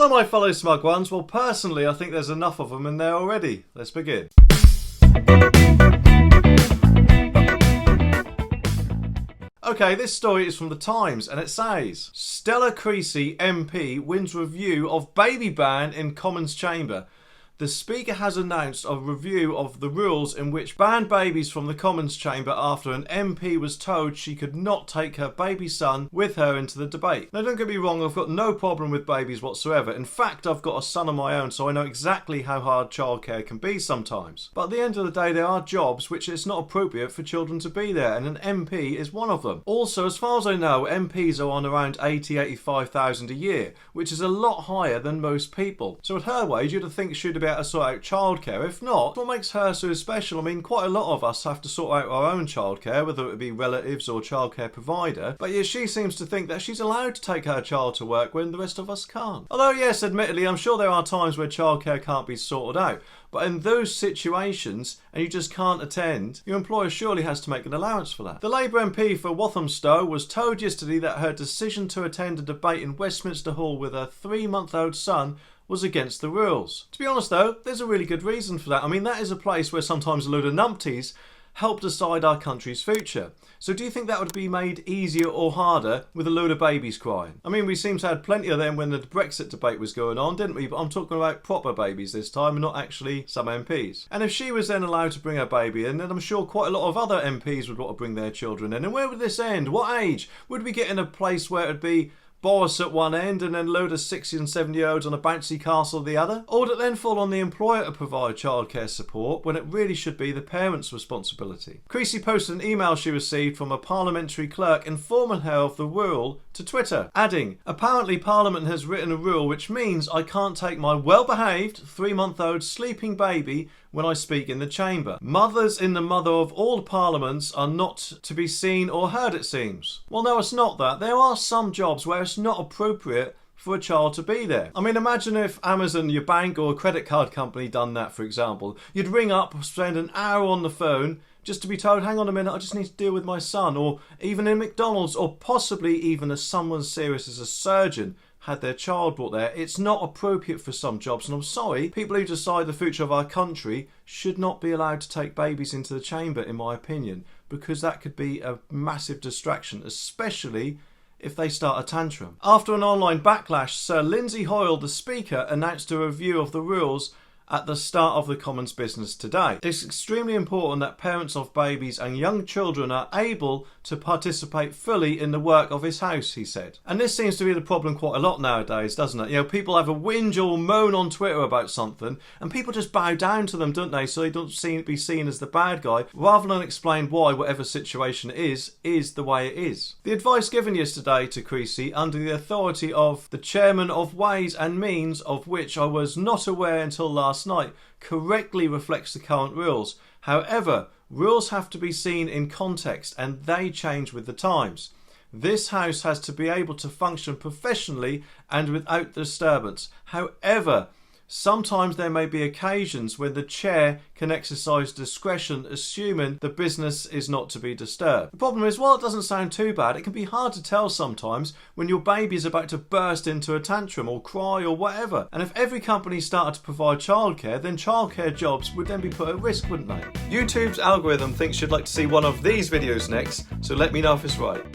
Hello my fellow smug ones. Well, personally I think there's enough of them in there already. Let's begin. Okay, this story is from The Times and it says Stella Creasy MP wins review of baby ban in Commons Chamber. The Speaker has announced a review of the rules in which banned babies from the Commons Chamber after an MP was told she could not take her baby son with her into the debate. Now don't get me wrong, I've got no problem with babies whatsoever. In fact, I've got a son of my own, so I know exactly how hard childcare can be sometimes. But at the end of the day, there are jobs which it's not appropriate for children to be there, and an MP is one of them. Also, as far as I know, MPs are on around 85,000 a year, which is a lot higher than most people. So at her wage, you'd think she'd be able to sort out childcare. If not, what makes her so special? I mean, quite a lot of us have to sort out our own childcare, whether it be relatives or childcare provider, but yet she seems to think that she's allowed to take her child to work when the rest of us can't. Although yes, admittedly, I'm sure there are times where childcare can't be sorted out, but in those situations, and you just can't attend, your employer surely has to make an allowance for that. The Labour MP for Walthamstow was told yesterday that her decision to attend a debate in Westminster Hall with her 3-month-old son was against the rules. To be honest though, there's a really good reason for that. I mean, that is a place where sometimes a load of numpties help decide our country's future. So do you think that would be made easier or harder with a load of babies crying? I mean, we seem to have plenty of them when the Brexit debate was going on, didn't we? But I'm talking about proper babies this time and not actually some MPs. And if she was then allowed to bring her baby in, then I'm sure quite a lot of other MPs would want to bring their children in. And where would this end? What age? Would we get in a place where it would be Boris at one end and then a load of 60 and 70-year-olds on a bouncy castle at the other? Or would it then fall on the employer to provide childcare support when it really should be the parent's responsibility? Creasy posted an email she received from a parliamentary clerk informing her of the rule to Twitter, adding, "Apparently Parliament has written a rule which means I can't take my well-behaved 3-month-old sleeping baby when I speak in the chamber. Mothers in the mother of all parliaments are not to be seen or heard, it seems." Well, no, it's not that. There are some jobs where it's not appropriate for a child to be there. I mean, imagine if Amazon, your bank or a credit card company done that, for example. You'd ring up, spend an hour on the phone just to be told, hang on a minute, I just need to deal with my son. Or even in McDonald's, or possibly even as someone serious as a surgeon had their child brought there. It's not appropriate for some jobs, and I'm sorry, people who decide the future of our country should not be allowed to take babies into the chamber, in my opinion, because that could be a massive distraction, especially if they start a tantrum. After an online backlash, Sir Lindsay Hoyle, the Speaker, announced a review of the rules at the start of the Commons business today. It's extremely important that parents of babies and young children are able to participate fully in the work of his house, he said. And this seems to be the problem quite a lot nowadays, doesn't it? You know, people have a whinge or moan on Twitter about something and people just bow down to them, don't they? So they don't be seen as the bad guy, rather than explain why whatever situation it is the way it is. The advice given yesterday to Creasy, under the authority of the Chairman of Ways and Means, of which I was not aware until last night, correctly reflects the current rules. However, rules have to be seen in context and they change with the times. This house has to be able to function professionally and without disturbance. However, sometimes there may be occasions when the chair can exercise discretion, assuming the business is not to be disturbed. The problem is, while it doesn't sound too bad, it can be hard to tell sometimes when your baby is about to burst into a tantrum or cry or whatever. And if every company started to provide childcare, then childcare jobs would then be put at risk, wouldn't they? YouTube's algorithm thinks you'd like to see one of these videos next, so let me know if it's right.